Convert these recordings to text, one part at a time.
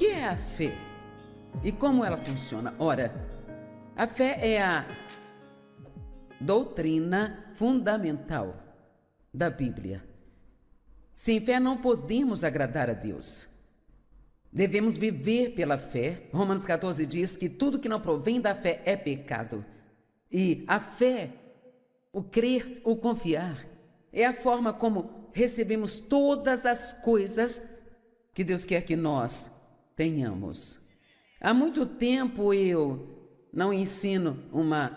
que é a fé? E como ela funciona? Ora, a fé é a doutrina fundamental da Bíblia. Sem fé não podemos agradar a Deus. Devemos viver pela fé. Romanos 14 diz que tudo que não provém da fé é pecado. E a fé, o crer, o confiar, é a forma como recebemos todas as coisas que Deus quer que nós tenhamos. Há muito tempo eu não ensino uma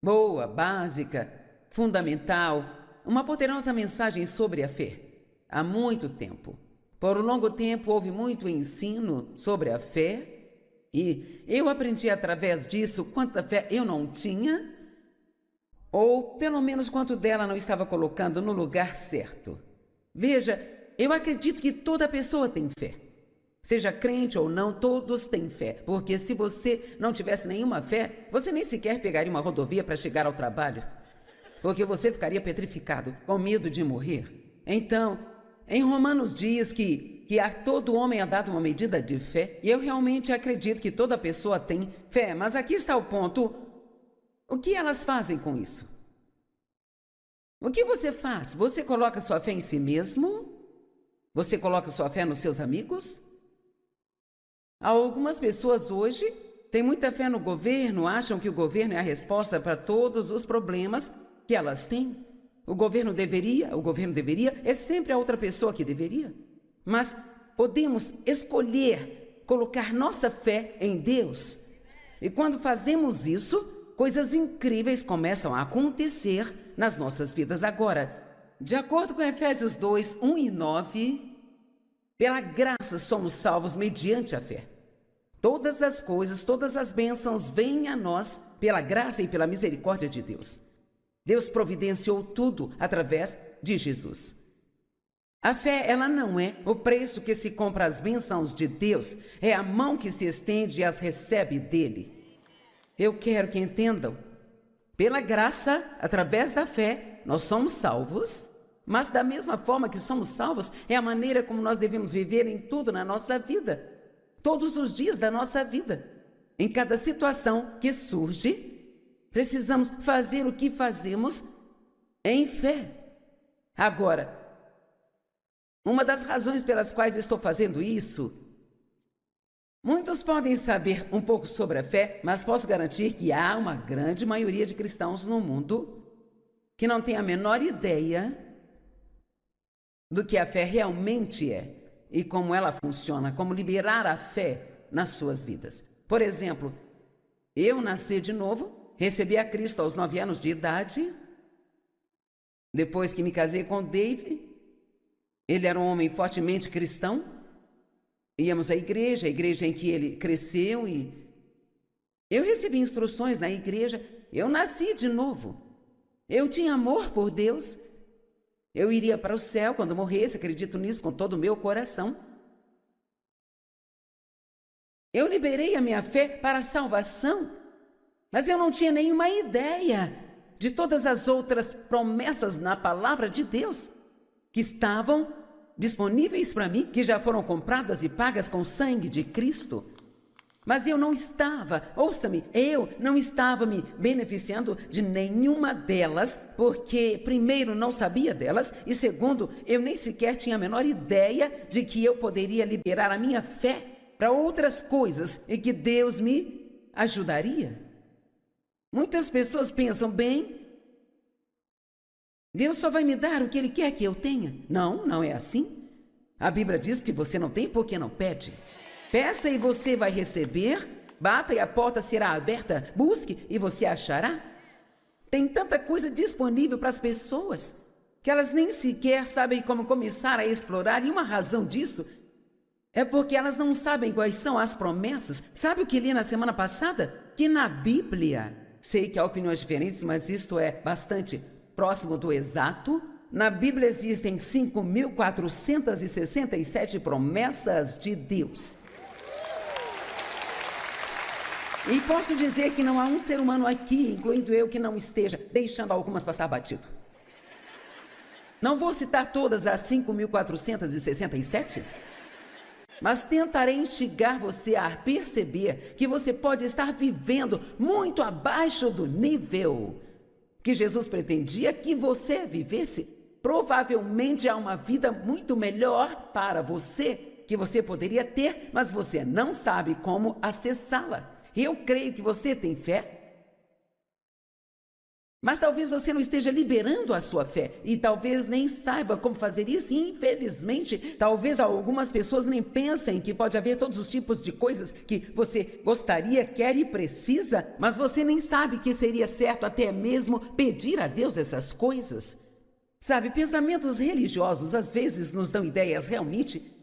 boa, básica, fundamental, uma poderosa mensagem sobre a fé. Há muito tempo. Por um longo tempo houve muito ensino sobre a fé e eu aprendi através disso quanta fé eu não tinha, ou pelo menos quanto dela não estava colocando no lugar certo. Veja, eu acredito que toda pessoa tem fé. Seja crente ou não, todos têm fé. Porque se você não tivesse nenhuma fé, você nem sequer pegaria uma rodovia para chegar ao trabalho. Porque você ficaria petrificado, com medo de morrer. Então, em Romanos diz que a todo homem é dado uma medida de fé. E eu realmente acredito que toda pessoa tem fé. Mas aqui está o ponto. O que elas fazem com isso? O que você faz? Você coloca sua fé em si mesmo? Você coloca sua fé nos seus amigos? Algumas pessoas hoje têm muita fé no governo, acham que o governo é a resposta para todos os problemas que elas têm. O governo deveria, é sempre a outra pessoa que deveria. Mas podemos escolher colocar nossa fé em Deus. E quando fazemos isso, coisas incríveis começam a acontecer nas nossas vidas. Agora, de acordo com Efésios 2, 1 e 9, pela graça somos salvos mediante a fé. Todas as coisas, todas as bênçãos vêm a nós pela graça e pela misericórdia de Deus. Deus providenciou tudo através de Jesus. A fé, ela não é o preço que se compra as bênçãos de Deus, é a mão que se estende e as recebe dele. Eu quero que entendam, pela graça, através da fé, nós somos salvos, mas da mesma forma que somos salvos, é a maneira como nós devemos viver em tudo na nossa vida, todos os dias da nossa vida. Em cada situação que surge, precisamos fazer o que fazemos em fé. Agora, uma das razões pelas quais estou fazendo isso, muitos podem saber um pouco sobre a fé, mas posso garantir que há uma grande maioria de cristãos no mundo que não tem a menor ideia do que a fé realmente é e como ela funciona, como liberar a fé nas suas vidas. Por exemplo, eu nasci de novo, recebi a Cristo aos 9 anos de idade, depois que me casei com Dave. Ele era um homem fortemente cristão, íamos à igreja, a igreja em que ele cresceu, e eu recebi instruções na igreja. Eu nasci de novo, eu tinha amor por Deus, eu iria para o céu quando morresse, acredito nisso com todo o meu coração. Eu liberei a minha fé para a salvação, mas eu não tinha nenhuma ideia de todas as outras promessas na palavra de Deus que estavam disponíveis para mim, que já foram compradas e pagas com o sangue de Cristo. Mas eu não estava, ouça-me, eu não estava me beneficiando de nenhuma delas, porque primeiro não sabia delas e segundo, eu nem sequer tinha a menor ideia de que eu poderia liberar a minha fé para outras coisas e que Deus me ajudaria. Muitas pessoas pensam, bem, Deus só vai me dar o que Ele quer que eu tenha. Não, não é assim. A Bíblia diz que você não tem porque não pede. Peça e você vai receber, bata e a porta será aberta, busque e você achará. Tem tanta coisa disponível para as pessoas que elas nem sequer sabem como começar a explorar, e uma razão disso é porque elas não sabem quais são as promessas. Sabe o que li na semana passada? Que na Bíblia, sei que há opiniões diferentes, mas isto é bastante próximo do exato. Na Bíblia existem 5.467 promessas de Deus. E posso dizer que não há um ser humano aqui, incluindo eu, que não esteja deixando algumas passar batido. Não vou citar todas as 5.467, mas tentarei instigar você a perceber que você pode estar vivendo muito abaixo do nível que Jesus pretendia que você vivesse. Provavelmente há uma vida muito melhor para você que você poderia ter, mas você não sabe como acessá-la. Eu creio que você tem fé, mas talvez você não esteja liberando a sua fé e talvez nem saiba como fazer isso. E, infelizmente, talvez algumas pessoas nem pensem que pode haver todos os tipos de coisas que você gostaria, quer e precisa, mas você nem sabe que seria certo até mesmo pedir a Deus essas coisas. Sabe, pensamentos religiosos às vezes nos dão ideias realmente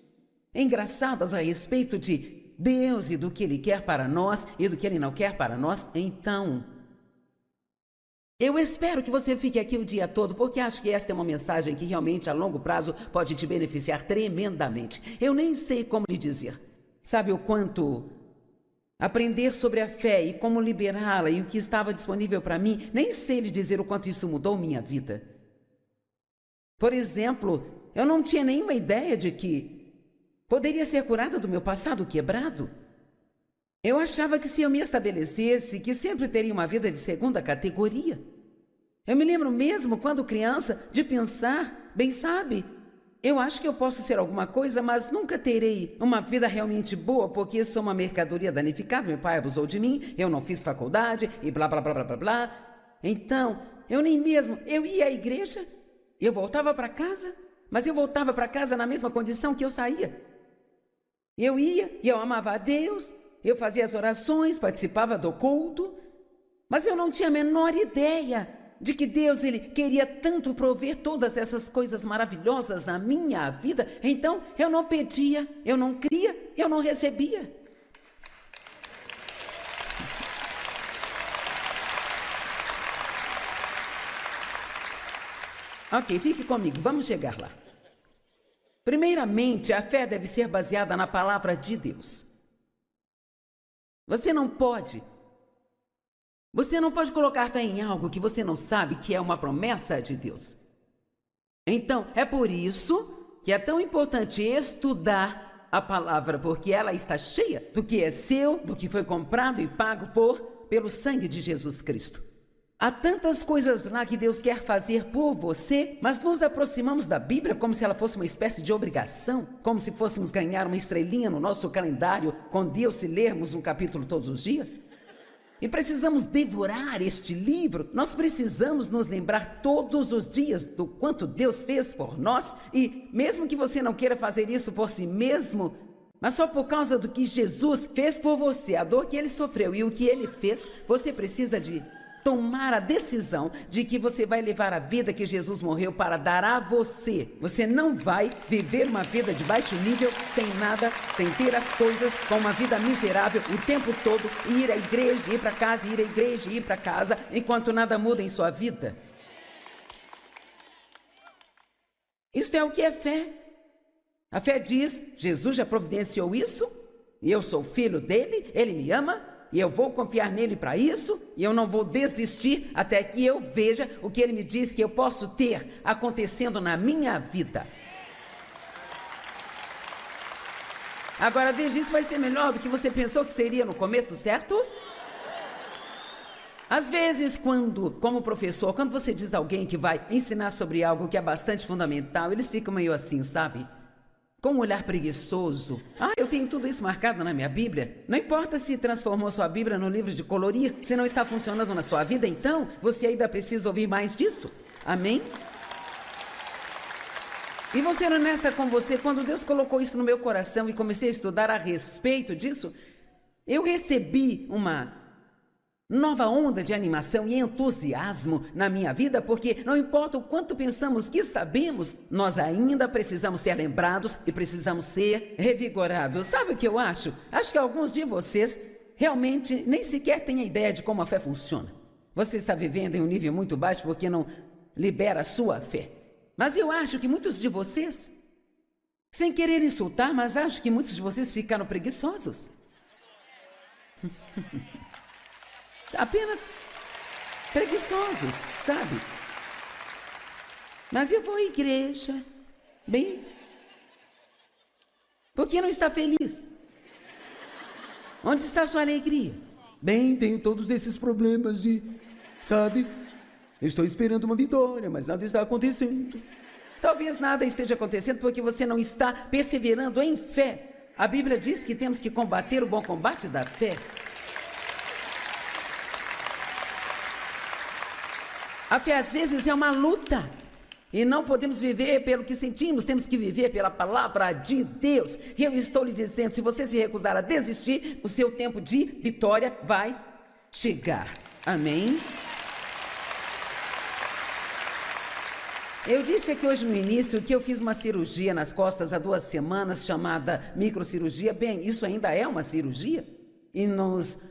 engraçadas a respeito de Deus e do que Ele quer para nós e do que Ele não quer para nós. Então, eu espero que você fique aqui o dia todo, porque acho que esta é uma mensagem que realmente a longo prazo pode te beneficiar tremendamente. Eu nem sei como lhe dizer. Sabe o quanto aprender sobre a fé e como liberá-la e o que estava disponível para mim, nem sei lhe dizer o quanto isso mudou minha vida. Por exemplo, eu não tinha nenhuma ideia de que poderia ser curada do meu passado quebrado. Eu achava que se eu me estabelecesse, que sempre teria uma vida de segunda categoria. Eu me lembro mesmo, quando criança, de pensar, bem sabe, eu acho que eu posso ser alguma coisa, mas nunca terei uma vida realmente boa, porque sou uma mercadoria danificada, meu pai abusou de mim, eu não fiz faculdade e blá, blá, blá, blá, blá, blá. Então, eu nem mesmo, eu ia à igreja, eu voltava para casa, mas eu voltava para casa na mesma condição que eu saía. Eu ia e eu amava a Deus, eu fazia as orações, participava do culto, mas eu não tinha a menor ideia de que Deus ele queria tanto prover todas essas coisas maravilhosas na minha vida. Então, eu não pedia, eu não cria, eu não recebia. Ok, fique comigo, vamos chegar lá. Primeiramente, a fé deve ser baseada na palavra de Deus. Você não pode colocar fé em algo que você não sabe que é uma promessa de Deus. Então, é por isso que é tão importante estudar a palavra, porque ela está cheia do que é seu, do que foi comprado e pago pelo sangue de Jesus Cristo. Há tantas coisas lá que Deus quer fazer por você, mas nos aproximamos da Bíblia como se ela fosse uma espécie de obrigação, como se fôssemos ganhar uma estrelinha no nosso calendário com Deus se lermos um capítulo todos os dias. E precisamos devorar este livro, nós precisamos nos lembrar todos os dias do quanto Deus fez por nós, e mesmo que você não queira fazer isso por si mesmo, mas só por causa do que Jesus fez por você, a dor que Ele sofreu e o que Ele fez, você precisa de tomar a decisão de que você vai levar a vida que Jesus morreu para dar a você. Você não vai viver uma vida de baixo nível, sem nada, sem ter as coisas, com uma vida miserável o tempo todo, e ir à igreja, ir para casa, ir à igreja, ir para casa, enquanto nada muda em sua vida. Isto é o que é fé. A fé diz, Jesus já providenciou isso, e eu sou filho dele, ele me ama, e eu vou confiar nele para isso, e eu não vou desistir até que eu veja o que ele me diz que eu posso ter acontecendo na minha vida. Agora veja, isso vai ser melhor do que você pensou que seria no começo, certo? Às vezes, como professor, quando você diz a alguém que vai ensinar sobre algo que é bastante fundamental, eles ficam meio assim, sabe? Com um olhar preguiçoso. Eu tenho tudo isso marcado na minha Bíblia. Não importa se transformou sua Bíblia num livro de colorir, se não está funcionando na sua vida, então você ainda precisa ouvir mais disso. Amém? E vou ser honesta com você, quando Deus colocou isso no meu coração e comecei a estudar a respeito disso, eu recebi uma nova onda de animação e entusiasmo na minha vida, porque não importa o quanto pensamos que sabemos, nós ainda precisamos ser lembrados e precisamos ser revigorados. Sabe o que eu acho? Acho que alguns de vocês realmente nem sequer têm a ideia de como a fé funciona. Você está vivendo em um nível muito baixo porque não libera a sua fé. Mas eu acho que muitos de vocês, sem querer insultar, mas acho que muitos de vocês ficaram preguiçosos. Apenas preguiçosos, sabe? Mas eu vou à igreja, bem, Por que não está feliz? Onde está a sua alegria? Bem, tenho todos esses problemas e, sabe, eu estou esperando uma vitória, mas nada está acontecendo. Talvez nada esteja acontecendo porque você não está perseverando em fé. A Bíblia diz que temos que combater o bom combate da fé. A fé às vezes é uma luta. E não podemos viver pelo que sentimos, temos que viver pela palavra de Deus. E eu estou lhe dizendo, se você se recusar a desistir, o seu tempo de vitória vai chegar. Amém? Eu disse aqui hoje no início que eu fiz uma cirurgia nas costas há 2 semanas, chamada microcirurgia. Bem, isso ainda é uma cirurgia. E nos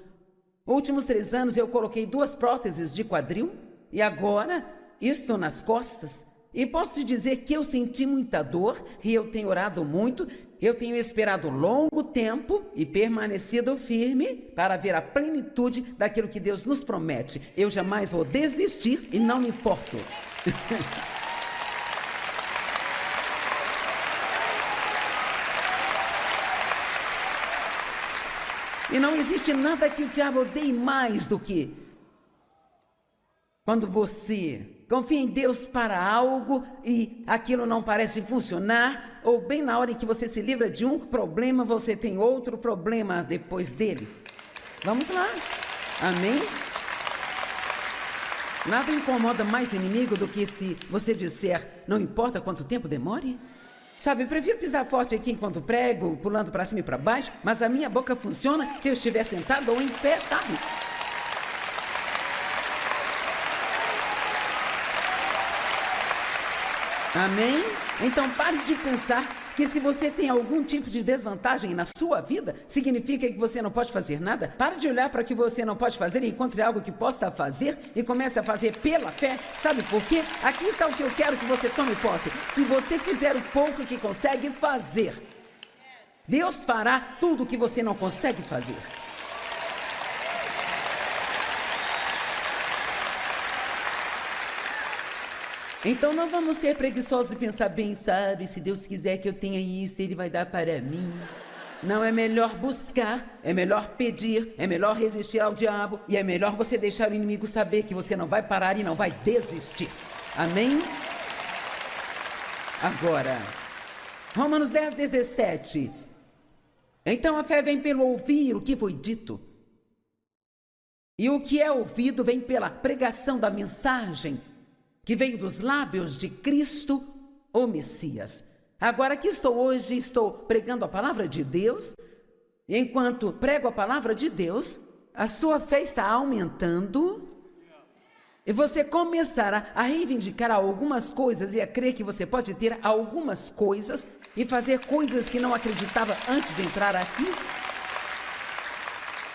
últimos 3 anos eu coloquei 2 próteses de quadril. E agora estou nas costas. E posso te dizer que eu senti muita dor e eu tenho orado muito. Eu tenho esperado longo tempo e permanecido firme para ver a plenitude daquilo que Deus nos promete. Eu jamais vou desistir e não me importo. E não existe nada que o diabo odeie mais do que quando você confia em Deus para algo e aquilo não parece funcionar, ou bem na hora em que você se livra de um problema, você tem outro problema depois dele. Vamos lá. Amém? Nada incomoda mais o inimigo do que se você disser, não importa quanto tempo demore. Sabe, eu prefiro pisar forte aqui enquanto prego, pulando para cima e para baixo, mas a minha boca funciona se eu estiver sentado ou em pé, sabe? Amém? Então pare de pensar que se você tem algum tipo de desvantagem na sua vida, significa que você não pode fazer nada. Pare de olhar para o que você não pode fazer e encontre algo que possa fazer e comece a fazer pela fé. Sabe por quê? Aqui está o que eu quero que você tome posse. Se você fizer o pouco que consegue fazer, Deus fará tudo o que você não consegue fazer. Então não vamos ser preguiçosos e pensar bem, sabe, se Deus quiser que eu tenha isso, Ele vai dar para mim. Não, é melhor buscar, é melhor pedir, é melhor resistir ao diabo e é melhor você deixar o inimigo saber que você não vai parar e não vai desistir. Amém? Agora, Romanos 10, 17. Então a fé vem pelo ouvir o que foi dito. E o que é ouvido vem pela pregação da mensagem que veio dos lábios de Cristo, o Messias. Agora aqui estou hoje, estou pregando a palavra de Deus, e enquanto prego a palavra de Deus, a sua fé está aumentando, e você começará a reivindicar algumas coisas e a crer que você pode ter algumas coisas e fazer coisas que não acreditava antes de entrar aqui.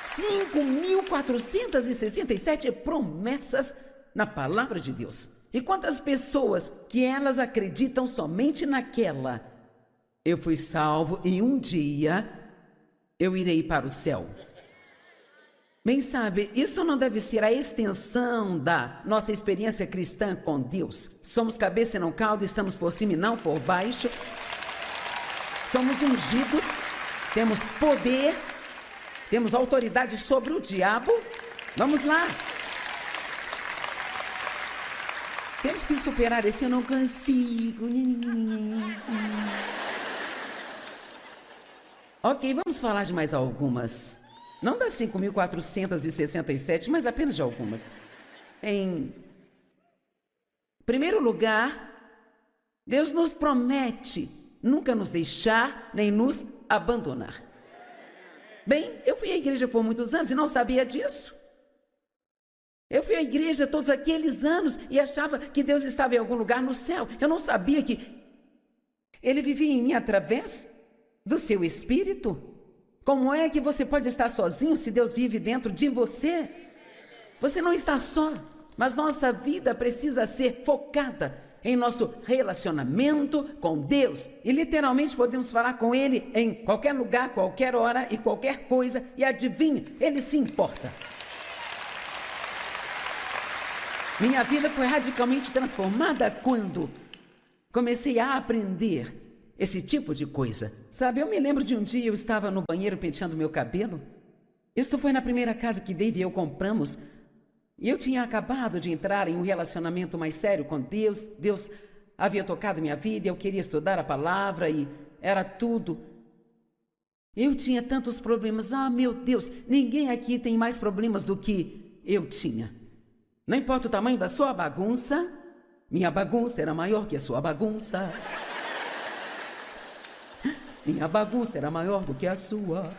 5.467 promessas na palavra de Deus. E quantas pessoas que elas acreditam somente naquela, eu fui salvo e um dia eu irei para o céu. Bem, sabe, isso não deve ser a extensão da nossa experiência cristã com Deus. Somos cabeça e não cauda, estamos por cima e não por baixo. Somos ungidos, temos poder, temos autoridade sobre o diabo. Vamos lá. Temos que superar esse eu não consigo. Ok, vamos falar de mais algumas. Não das 5.467, mas apenas de algumas. Em primeiro lugar, Deus nos promete nunca nos deixar nem nos abandonar. Bem, eu fui à igreja por muitos anos e não sabia disso. Eu fui à igreja todos aqueles anos e achava que Deus estava em algum lugar no céu. Eu não sabia que Ele vivia em mim através do seu Espírito. Como é que você pode estar sozinho se Deus vive dentro de você? Você não está só, mas nossa vida precisa ser focada em nosso relacionamento com Deus. E literalmente podemos falar com Ele em qualquer lugar, qualquer hora e qualquer coisa. E adivinha, Ele se importa. Minha vida foi radicalmente transformada quando comecei a aprender esse tipo de coisa. Sabe, eu me lembro de um dia eu estava no banheiro penteando meu cabelo. Isto foi na primeira casa que Dave e eu compramos. E eu tinha acabado de entrar em um relacionamento mais sério com Deus. Deus havia tocado minha vida, eu queria estudar a palavra e era tudo. Eu tinha tantos problemas. Ah, meu Deus, ninguém aqui tem mais problemas do que eu tinha. Não importa o tamanho da sua bagunça, minha bagunça era maior que a sua bagunça. Minha bagunça era maior do que a sua.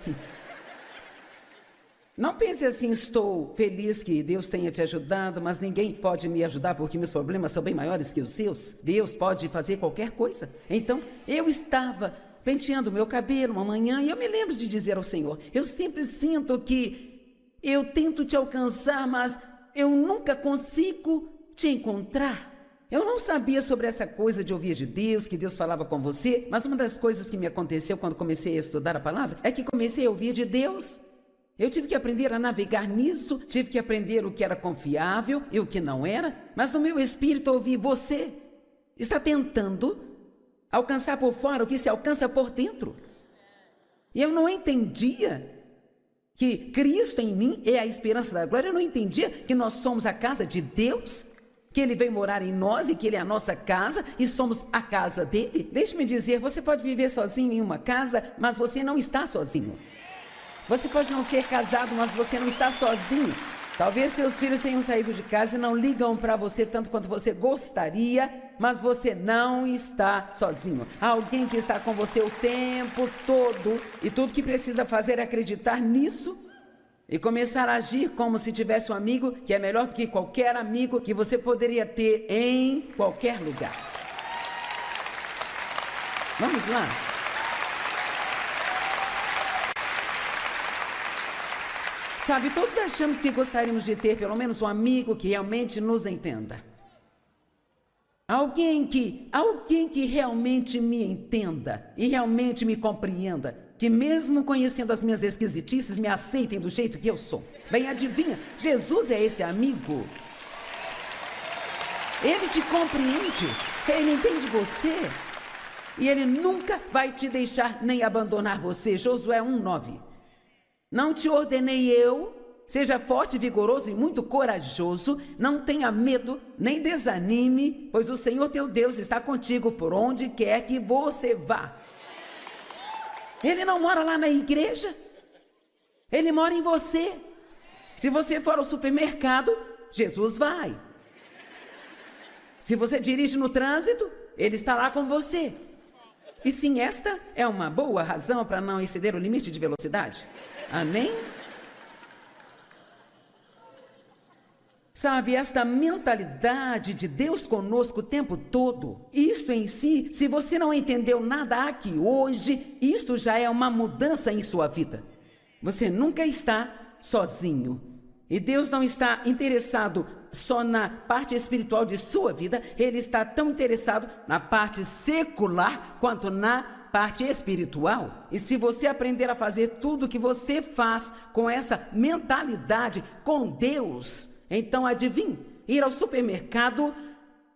Não pense assim, estou feliz que Deus tenha te ajudado, mas ninguém pode me ajudar porque meus problemas são bem maiores que os seus. Deus pode fazer qualquer coisa. Então, eu estava penteando meu cabelo uma manhã e eu me lembro de dizer ao Senhor, eu sempre sinto que eu tento te alcançar, mas eu nunca consigo te encontrar. Eu não sabia sobre essa coisa de ouvir de Deus, que Deus falava com você, mas uma das coisas que me aconteceu quando comecei a estudar a palavra é que comecei a ouvir de Deus. Eu tive que aprender a navegar nisso, tive que aprender o que era confiável e o que não era, mas no meu espírito eu ouvi, você está tentando alcançar por fora o que se alcança por dentro. E eu não entendia que Cristo em mim é a esperança da glória, eu não entendia que nós somos a casa de Deus, que Ele vem morar em nós e que Ele é a nossa casa e somos a casa dEle. Deixe-me dizer, você pode viver sozinho em uma casa, mas você não está sozinho. Você pode não ser casado, mas você não está sozinho. Talvez seus filhos tenham saído de casa e não ligam para você tanto quanto você gostaria, mas você não está sozinho. Há alguém que está com você o tempo todo e tudo que precisa fazer é acreditar nisso e começar a agir como se tivesse um amigo que é melhor do que qualquer amigo que você poderia ter em qualquer lugar. Vamos lá. Sabe, todos achamos que gostaríamos de ter pelo menos um amigo que realmente nos entenda. Alguém que realmente me entenda e realmente me compreenda, que mesmo conhecendo as minhas esquisitices, me aceitem do jeito que eu sou. Bem, adivinha, Jesus é esse amigo. Ele te compreende, ele entende você e ele nunca vai te deixar nem abandonar você. Josué 1:9. Não te ordenei eu, seja forte, vigoroso e muito corajoso, não tenha medo, nem desanime, pois o Senhor teu Deus está contigo por onde quer que você vá. Ele não mora lá na igreja, ele mora em você. Se você for ao supermercado, Jesus vai. Se você dirige no trânsito, ele está lá com você. E sim, esta é uma boa razão para não exceder o limite de velocidade. Amém? Sabe, esta mentalidade de Deus conosco o tempo todo, isto em si, se você não entendeu nada aqui hoje, isto já é uma mudança em sua vida. Você nunca está sozinho. E Deus não está interessado só na parte espiritual de sua vida, Ele está tão interessado na parte secular quanto na parte espiritual. E se você aprender a fazer tudo o que você faz com essa mentalidade com Deus, então adivinhe, ir ao supermercado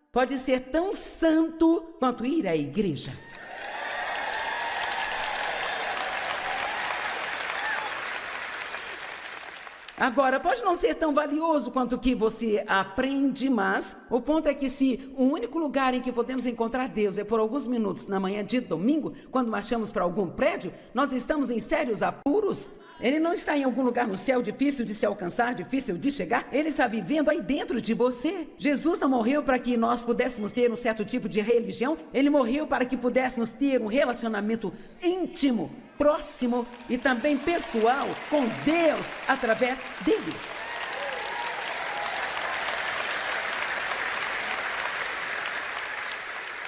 pode ser tão santo quanto ir à igreja. Agora, pode não ser tão valioso quanto o que você aprende, mas o ponto é que se o único lugar em que podemos encontrar Deus é por alguns minutos na manhã de domingo, quando marchamos para algum prédio, nós estamos em sérios apuros. Ele não está em algum lugar no céu difícil de se alcançar, difícil de chegar. Ele está vivendo aí dentro de você. Jesus não morreu para que nós pudéssemos ter um certo tipo de religião. Ele morreu para que pudéssemos ter um relacionamento íntimo, próximo e também pessoal com Deus através dele.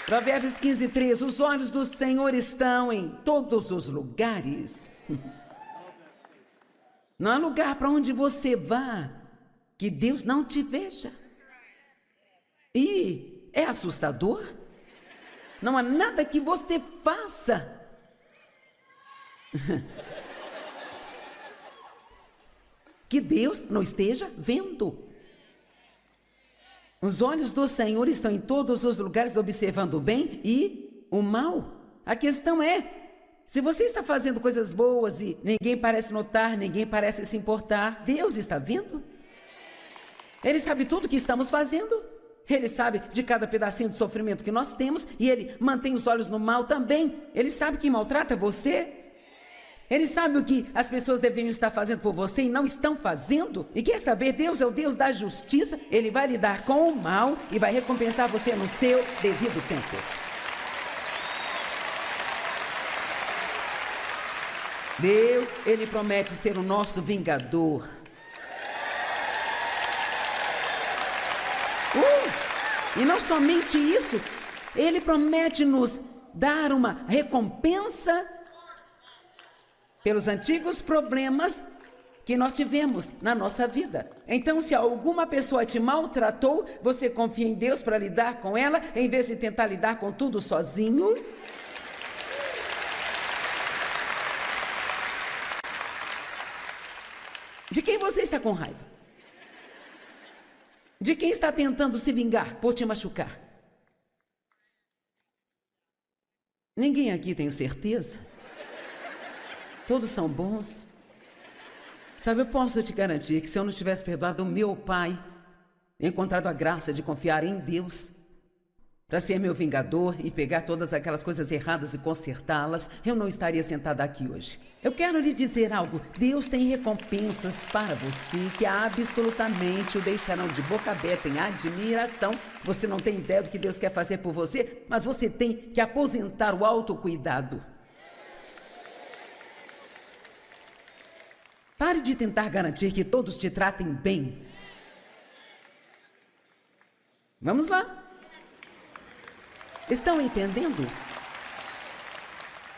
Provérbios 15:3. Os olhos do Senhor estão em todos os lugares. Não há lugar para onde você vá que Deus não te veja. E é assustador. Não há nada que você faça que Deus não esteja vendo. Os olhos do Senhor estão em todos os lugares, observando o bem e o mal. A questão é, se você está fazendo coisas boas e ninguém parece notar, ninguém parece se importar, Deus está vendo? Ele sabe tudo o que estamos fazendo. Ele sabe de cada pedacinho de sofrimento que nós temos e Ele mantém os olhos no mal também. Ele sabe quem maltrata você. Ele sabe o que as pessoas deveriam estar fazendo por você e não estão fazendo. E quer saber, Deus é o Deus da justiça. Ele vai lidar com o mal e vai recompensar você no seu devido tempo. Deus, Ele promete ser o nosso vingador. E não somente isso, Ele promete nos dar uma recompensa pelos antigos problemas que nós tivemos na nossa vida. Então, se alguma pessoa te maltratou, você confia em Deus para lidar com ela, em vez de tentar lidar com tudo sozinho? De quem você está com raiva? De quem está tentando se vingar por te machucar? Ninguém aqui tem certeza. Todos são bons. Sabe, eu posso te garantir que se eu não tivesse perdoado o meu pai, encontrado a graça de confiar em Deus para ser meu vingador e pegar todas aquelas coisas erradas e consertá-las, eu não estaria sentada aqui hoje. Eu quero lhe dizer algo. Deus tem recompensas para você que absolutamente o deixarão de boca aberta em admiração. Você não tem ideia do que Deus quer fazer por você, mas você tem que aposentar o autocuidado. Pare de tentar garantir que todos te tratem bem. Vamos lá. Estão entendendo?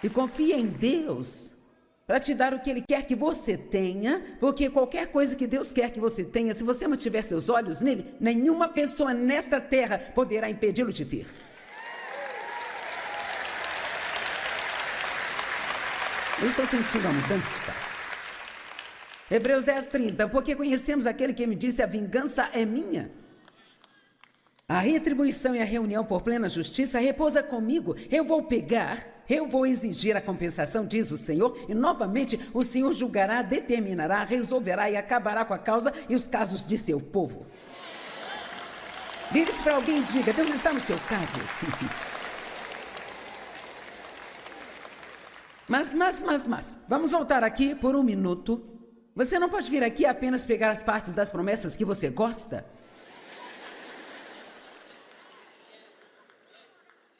E confie em Deus para te dar o que Ele quer que você tenha, porque qualquer coisa que Deus quer que você tenha, se você mantiver seus olhos nele, nenhuma pessoa nesta terra poderá impedi-lo de ter. Eu estou sentindo a mudança. Hebreus 10:30, porque conhecemos aquele que me disse, a vingança é minha. A retribuição e a reunião por plena justiça repousa comigo. Eu vou pegar, eu vou exigir a compensação, diz o Senhor, e novamente o Senhor julgará, determinará, resolverá e acabará com a causa e os casos de seu povo. Vire-se para alguém e diga, Deus está no seu caso. Mas, vamos voltar aqui por um minuto. Você não pode vir aqui apenas pegar as partes das promessas que você gosta.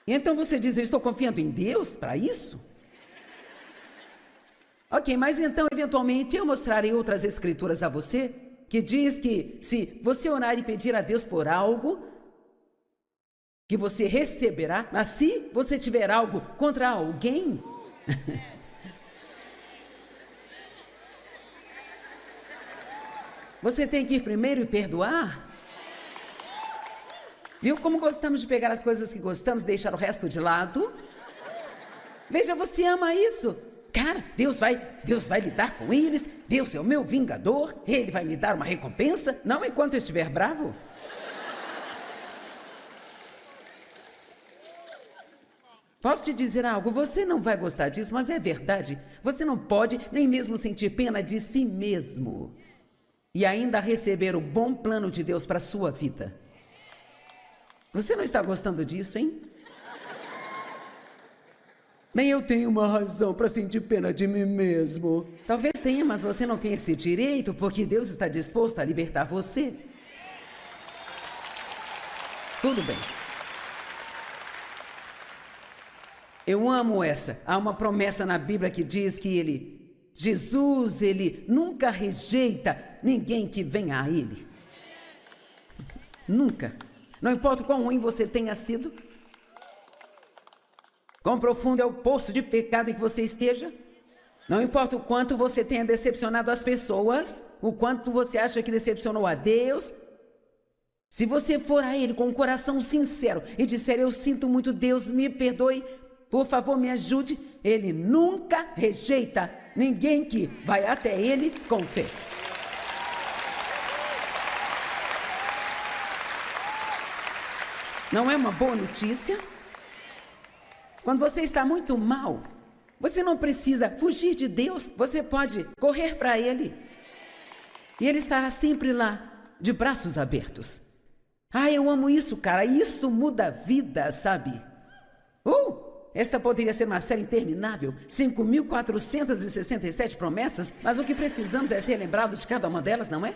E então você diz, eu estou confiando em Deus para isso? Ok, mas então eventualmente eu mostrarei outras escrituras a você, que diz que se você orar e pedir a Deus por algo, que você receberá, mas se você tiver algo contra alguém, você tem que ir primeiro e perdoar. Viu como gostamos de pegar as coisas que gostamos e deixar o resto de lado? Veja, você ama isso. Cara, Deus vai lidar com eles. Deus é o meu vingador. Ele vai me dar uma recompensa, não enquanto eu estiver bravo. Posso te dizer algo? Você não vai gostar disso, mas é verdade. Você não pode nem mesmo sentir pena de si mesmo e ainda receber o bom plano de Deus para a sua vida. Você não está gostando disso, hein? Nem eu tenho uma razão para sentir pena de mim mesmo. Talvez tenha, mas você não tem esse direito, porque Deus está disposto a libertar você. Tudo bem. Eu amo essa. Há uma promessa na Bíblia que diz que Jesus, ele nunca rejeita ninguém que venha a ele. Nunca. Não importa o quão ruim você tenha sido, quão profundo é o poço de pecado em que você esteja, não importa o quanto você tenha decepcionado as pessoas, o quanto você acha que decepcionou a Deus, se você for a Ele com um coração sincero e disser, eu sinto muito, Deus me perdoe, por favor me ajude, Ele nunca rejeita ninguém que vai até Ele com fé. Não é uma boa notícia? Quando você está muito mal, você não precisa fugir de Deus, você pode correr para Ele. E Ele estará sempre lá, de braços abertos. Ah, eu amo isso, cara, isso muda a vida, sabe? Esta poderia ser uma série interminável, 5.467 promessas, mas o que precisamos é ser lembrados de cada uma delas, não é?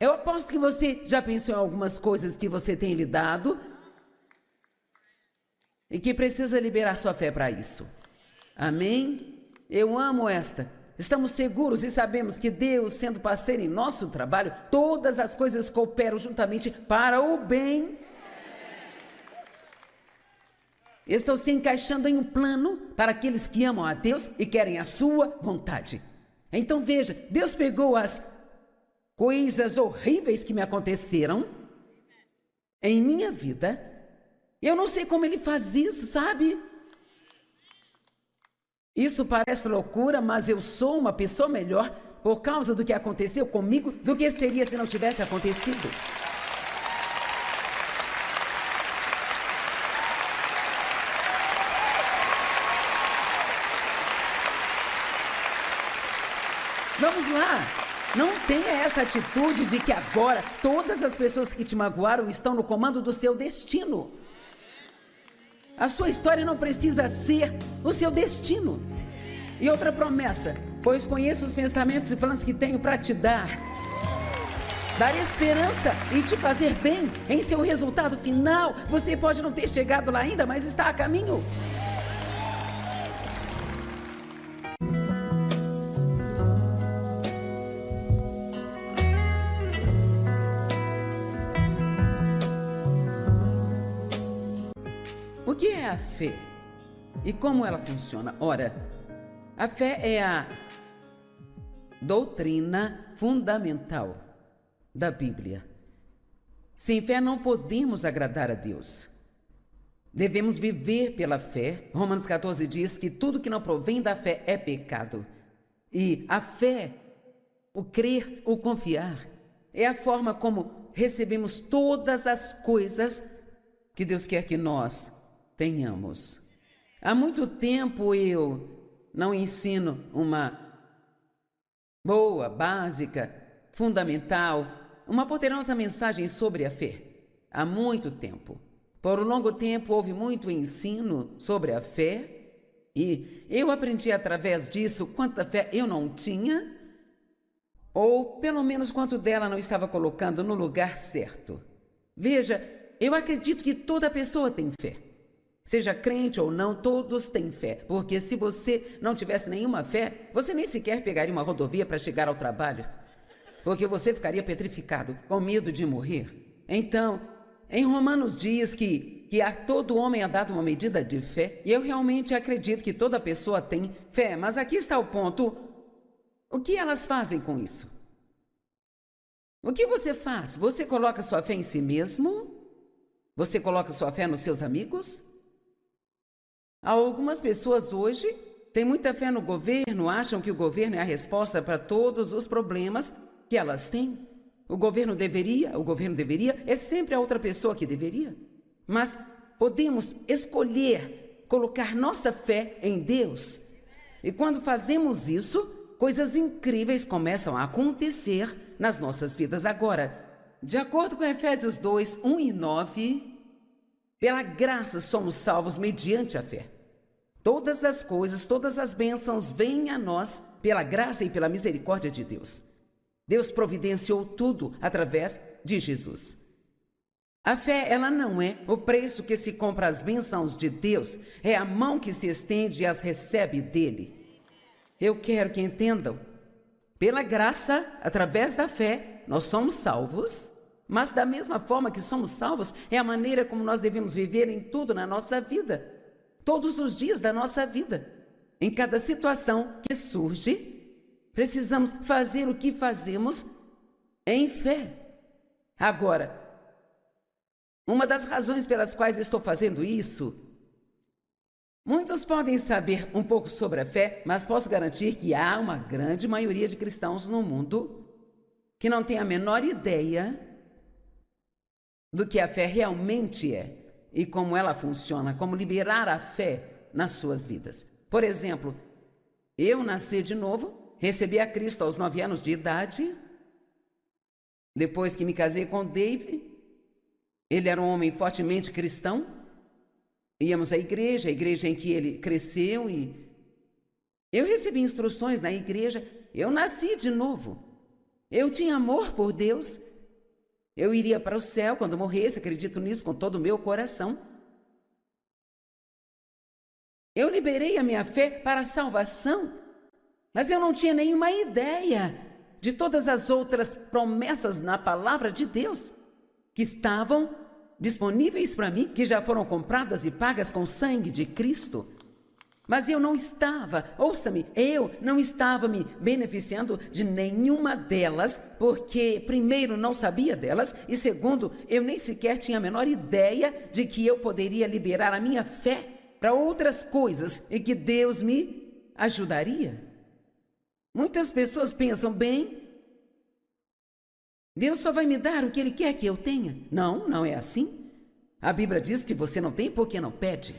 Eu aposto que você já pensou em algumas coisas que você tem lidado e que precisa liberar sua fé para isso. Amém? Eu amo esta. Estamos seguros e sabemos que Deus, sendo parceiro em nosso trabalho, todas as coisas cooperam juntamente para o bem. Estão se encaixando em um plano para aqueles que amam a Deus e querem a sua vontade. Então veja, Deus pegou as coisas horríveis que me aconteceram em minha vida. Eu não sei como Ele faz isso, sabe? Isso parece loucura, mas eu sou uma pessoa melhor por causa do que aconteceu comigo do que seria se não tivesse acontecido. Vamos lá, não tenha essa atitude de que agora todas as pessoas que te magoaram estão no comando do seu destino. A sua história não precisa ser o seu destino. E outra promessa, pois conheço os pensamentos e planos que tenho para te dar esperança e te fazer bem em seu resultado final. Você pode não ter chegado lá ainda, mas está a caminho. O que é a fé? E como ela funciona? Ora, a fé é a doutrina fundamental da Bíblia. Sem fé não podemos agradar a Deus. Devemos viver pela fé. Romanos 14 diz que tudo que não provém da fé é pecado. E a fé, o crer, o confiar, é a forma como recebemos todas as coisas que Deus quer que nós tenhamos. Há muito tempo eu não ensino uma boa, básica, fundamental, uma poderosa mensagem sobre a fé. Há muito tempo. Por um longo tempo houve muito ensino sobre a fé e eu aprendi através disso quanta fé eu não tinha, ou pelo menos quanto dela não estava colocando no lugar certo. Veja, eu acredito que toda pessoa tem fé. Seja crente ou não, todos têm fé. Porque se você não tivesse nenhuma fé, você nem sequer pegaria uma rodovia para chegar ao trabalho. Porque você ficaria petrificado, com medo de morrer. Então, em Romanos diz que a todo homem é dado uma medida de fé. E eu realmente acredito que toda pessoa tem fé. Mas aqui está o ponto. O que elas fazem com isso? O que você faz? Você coloca sua fé em si mesmo? Você coloca sua fé nos seus amigos? Algumas pessoas hoje têm muita fé no governo, acham que o governo é a resposta para todos os problemas que elas têm. O governo deveria, é sempre a outra pessoa que deveria. Mas podemos escolher colocar nossa fé em Deus. E quando fazemos isso, coisas incríveis começam a acontecer nas nossas vidas. Agora, de acordo com Efésios 2, 1 e 9, pela graça somos salvos mediante a fé. Todas as coisas, todas as bênçãos vêm a nós pela graça e pela misericórdia de Deus. Deus providenciou tudo através de Jesus. A fé, ela não é o preço que se compra as bênçãos de Deus, é a mão que se estende e as recebe dele. Eu quero que entendam, pela graça, através da fé, nós somos salvos, mas da mesma forma que somos salvos, é a maneira como nós devemos viver em tudo na nossa vida. Todos os dias da nossa vida. Em cada situação que surge, precisamos fazer o que fazemos em fé. Agora, uma das razões pelas quais estou fazendo isso, muitos podem saber um pouco sobre a fé, mas posso garantir que há uma grande maioria de cristãos no mundo que não tem a menor ideia do que a fé realmente é. e como ela funciona, como liberar a fé nas suas vidas. Por exemplo, eu nasci de novo, recebi a Cristo aos 9 anos de idade. Depois que me casei com Dave, ele era um homem fortemente cristão. Íamos à igreja, a igreja em que ele cresceu, e eu recebi instruções na igreja. Eu nasci de novo. Eu tinha amor por Deus. Eu iria para o céu quando morresse, acredito nisso com todo o meu coração. Eu liberei a minha fé para a salvação, mas eu não tinha nenhuma ideia de todas as outras promessas na palavra de Deus que estavam disponíveis para mim, que já foram compradas e pagas com o sangue de Cristo. Mas eu não estava, ouça-me, eu não estava me beneficiando de nenhuma delas, porque, primeiro, não sabia delas, e segundo, eu nem sequer tinha a menor ideia de que eu poderia liberar a minha fé para outras coisas e que Deus me ajudaria. Muitas pessoas pensam, bem, Deus só vai me dar o que Ele quer que eu tenha. Não, não é assim. A Bíblia diz que você não tem porque não pede.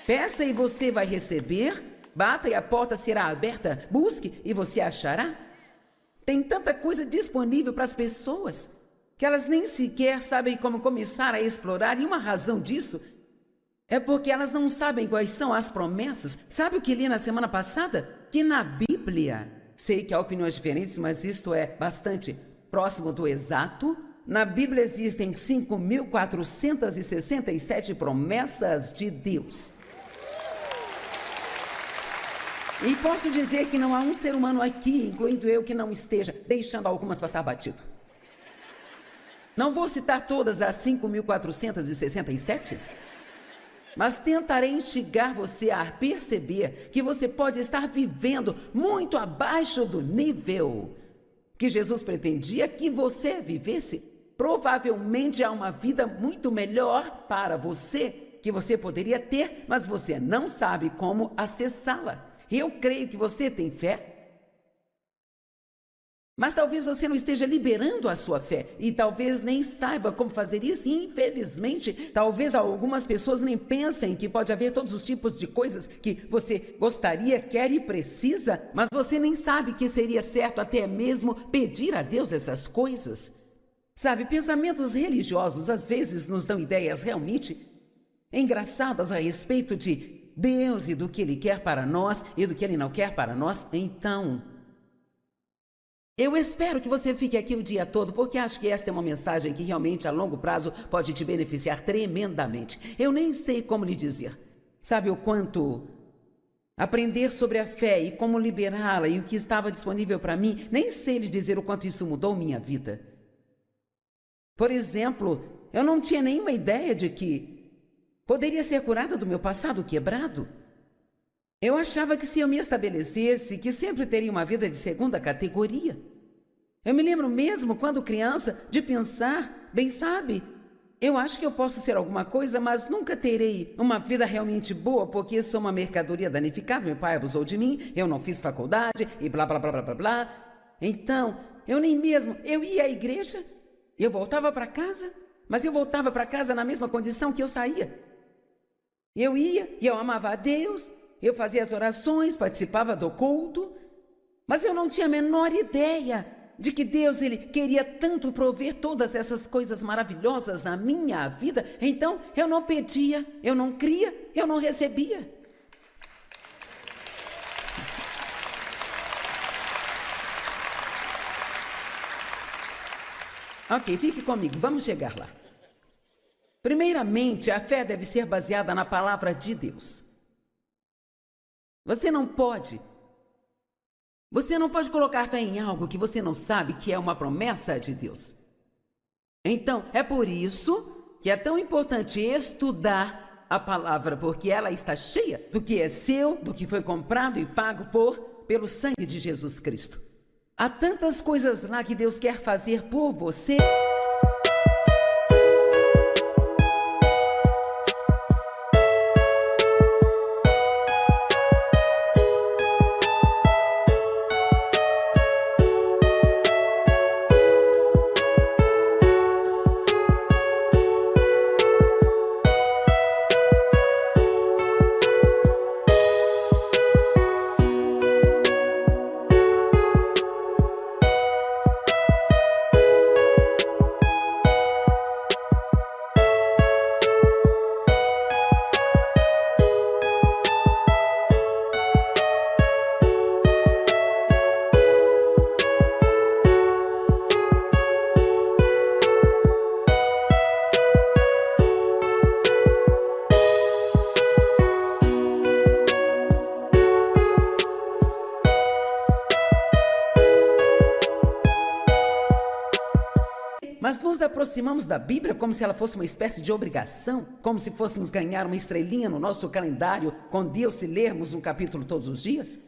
Peça e você vai receber, bata e a porta será aberta, busque e você achará. Tem tanta coisa disponível para as pessoas que elas nem sequer sabem como começar a explorar, e uma razão disso é porque elas não sabem quais são as promessas. Sabe o que li na semana passada? Que na Bíblia, sei que há opiniões diferentes, mas isto é bastante próximo do exato. Na Bíblia existem 5.467 promessas de Deus. E posso dizer que não há um ser humano aqui, incluindo eu, que não esteja deixando algumas passar batido. Não vou citar todas as 5.467, mas tentarei instigar você a perceber que você pode estar vivendo muito abaixo do nível que Jesus pretendia que você vivesse. Provavelmente há uma vida muito melhor para você que você poderia ter, mas você não sabe como acessá-la. Eu creio que você tem fé, mas talvez você não esteja liberando a sua fé e talvez nem saiba como fazer isso. E, infelizmente, talvez algumas pessoas nem pensem que pode haver todos os tipos de coisas que você gostaria, quer e precisa, mas você nem sabe que seria certo até mesmo pedir a Deus essas coisas. Sabe, pensamentos religiosos às vezes nos dão ideias realmente engraçadas a respeito de Deus e do que Ele quer para nós e do que Ele não quer para nós. Então, eu espero que você fique aqui o dia todo, porque acho que esta é uma mensagem que realmente a longo prazo pode te beneficiar tremendamente. Eu nem sei como lhe dizer. Sabe o quanto aprender sobre a fé e como liberá-la e o que estava disponível para mim, nem sei lhe dizer o quanto isso mudou minha vida. Por exemplo, eu não tinha nenhuma ideia de que poderia ser curada do meu passado quebrado. Eu achava que se eu me estabelecesse, que sempre teria uma vida de segunda categoria. Eu me lembro mesmo, quando criança, de pensar, bem sabe, eu acho que eu posso ser alguma coisa, mas nunca terei uma vida realmente boa, porque sou uma mercadoria danificada, meu pai abusou de mim, eu não fiz faculdade e blá, blá, blá, blá, blá, blá. Então, eu ia à igreja, eu voltava para casa, mas eu voltava para casa na mesma condição que eu saía. Eu ia e eu amava a Deus, eu fazia as orações, participava do culto, mas eu não tinha a menor ideia de que Deus Ele queria tanto prover todas essas coisas maravilhosas na minha vida. Então, eu não pedia, eu não cria, eu não recebia. Ok, fique comigo, vamos chegar lá. Primeiramente, a fé deve ser baseada na palavra de Deus. Você não pode colocar fé em algo que você não sabe que é uma promessa de Deus. Então, é por isso que é tão importante estudar a palavra, porque ela está cheia do que é seu, do que foi comprado e pago pelo sangue de Jesus Cristo. Há tantas coisas lá que Deus quer fazer por você. mas nos aproximamos da Bíblia como se ela fosse uma espécie de obrigação, como se fôssemos ganhar uma estrelinha no nosso calendário com Deus se lermos um capítulo todos os dias.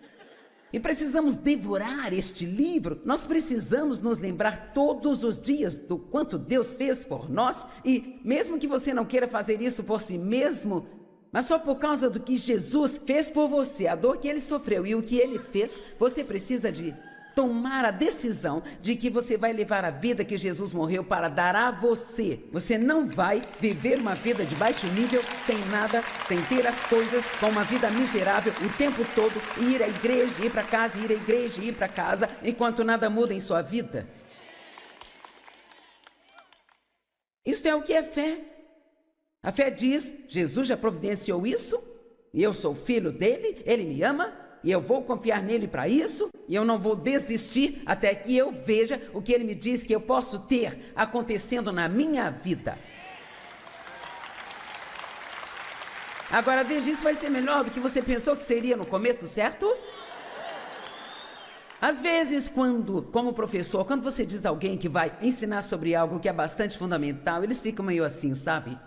E precisamos devorar este livro, nós precisamos nos lembrar todos os dias do quanto Deus fez por nós, e mesmo que você não queira fazer isso por si mesmo, mas só por causa do que Jesus fez por você, a dor que ele sofreu e o que ele fez, você precisa de tomar a decisão de que você vai levar a vida que Jesus morreu para dar a você. Você não vai viver uma vida de baixo nível, sem nada, sem ter as coisas, com uma vida miserável o tempo todo, e ir à igreja, ir para casa, ir à igreja, ir para casa, enquanto nada muda em sua vida. Isto é o que é fé. A fé diz, Jesus já providenciou isso, e eu sou filho dele, ele me ama, e eu vou confiar nele para isso, e eu não vou desistir até que eu veja o que ele me diz que eu posso ter acontecendo na minha vida. Agora veja, isso vai ser melhor do que você pensou que seria no começo, certo? Às vezes, como professor, quando você diz a alguém que vai ensinar sobre algo que é bastante fundamental, eles ficam meio assim, sabe?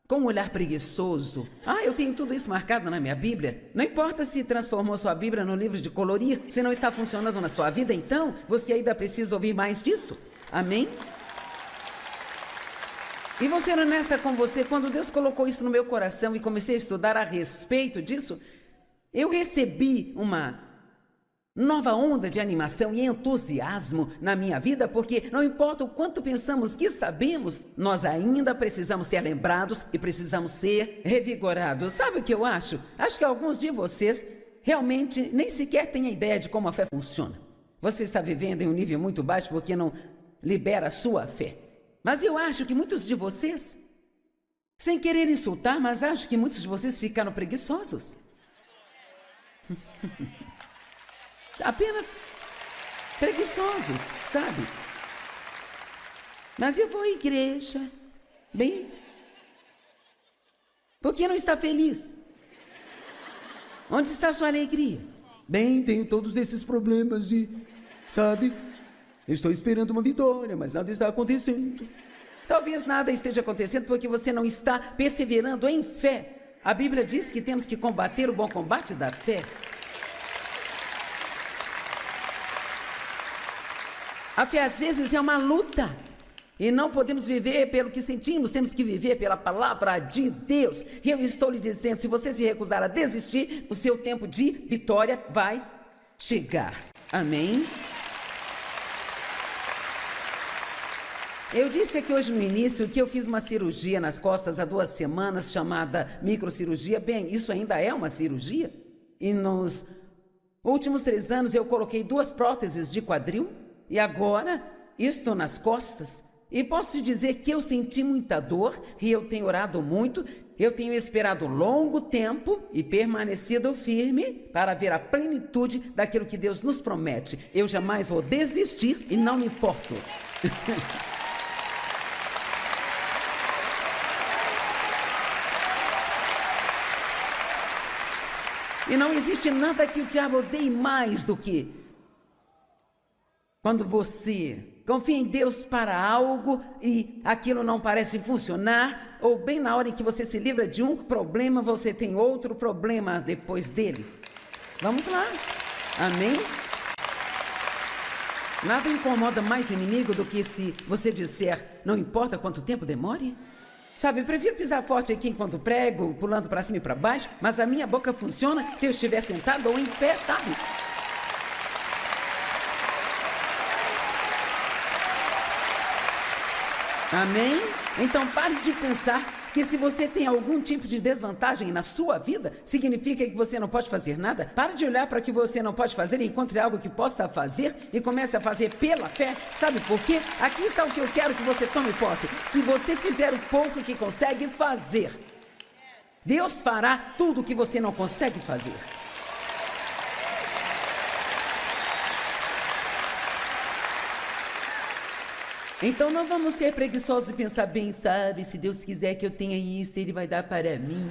Com um olhar preguiçoso. Eu tenho tudo isso marcado na minha Bíblia. Não importa se transformou sua Bíblia num livro de colorir, se não está funcionando na sua vida, então você ainda precisa ouvir mais disso. Amém? E vou ser honesta com você, quando Deus colocou isso no meu coração e comecei a estudar a respeito disso, eu recebi uma nova onda de animação e entusiasmo na minha vida, porque não importa o quanto pensamos que sabemos, nós ainda precisamos ser lembrados e precisamos ser revigorados. Sabe o que eu acho? Acho que alguns de vocês realmente nem sequer têm a ideia de como a fé funciona. Você está vivendo em um nível muito baixo porque não libera a sua fé. Mas eu acho que muitos de vocês, sem querer insultar, mas acho que muitos de vocês ficaram preguiçosos. Apenas preguiçosos, sabe? Mas eu vou à igreja, bem, por que não está feliz? Onde está a sua alegria? Bem, tenho todos esses problemas e, sabe, eu estou esperando uma vitória, mas nada está acontecendo. Talvez nada esteja acontecendo porque você não está perseverando em fé. A Bíblia diz que temos que combater o bom combate da fé. A fé às vezes é uma luta e não podemos viver pelo que sentimos, temos que viver pela palavra de Deus. E eu estou lhe dizendo, se você se recusar a desistir, o seu tempo de vitória vai chegar. Amém? Eu disse aqui hoje no início que eu fiz uma cirurgia nas costas há 2 semanas, chamada microcirurgia. Bem, isso ainda é uma cirurgia. E nos últimos 3 anos eu coloquei 2 próteses de quadril. E agora estou nas costas e posso te dizer que eu senti muita dor e eu tenho orado muito, eu tenho esperado longo tempo e permanecido firme para ver a plenitude daquilo que Deus nos promete. Eu jamais vou desistir e não me importo. E não existe nada que o diabo odeie mais do que quando você confia em Deus para algo e aquilo não parece funcionar, ou bem na hora em que você se livra de um problema, você tem outro problema depois dele. Vamos lá. Amém? Nada incomoda mais o inimigo do que se você disser, não importa quanto tempo demore. Sabe, eu prefiro pisar forte aqui enquanto prego, pulando para cima e para baixo, mas a minha boca funciona se eu estiver sentado ou em pé, sabe? Amém? Então pare de pensar que se você tem algum tipo de desvantagem na sua vida, significa que você não pode fazer nada. Pare de olhar para o que você não pode fazer e encontre algo que possa fazer e comece a fazer pela fé. Sabe por quê? Aqui está o que eu quero que você tome posse. Se você fizer o pouco que consegue fazer, Deus fará tudo o que você não consegue fazer. Então não vamos ser preguiçosos e pensar bem, sabe, se Deus quiser que eu tenha isso, Ele vai dar para mim.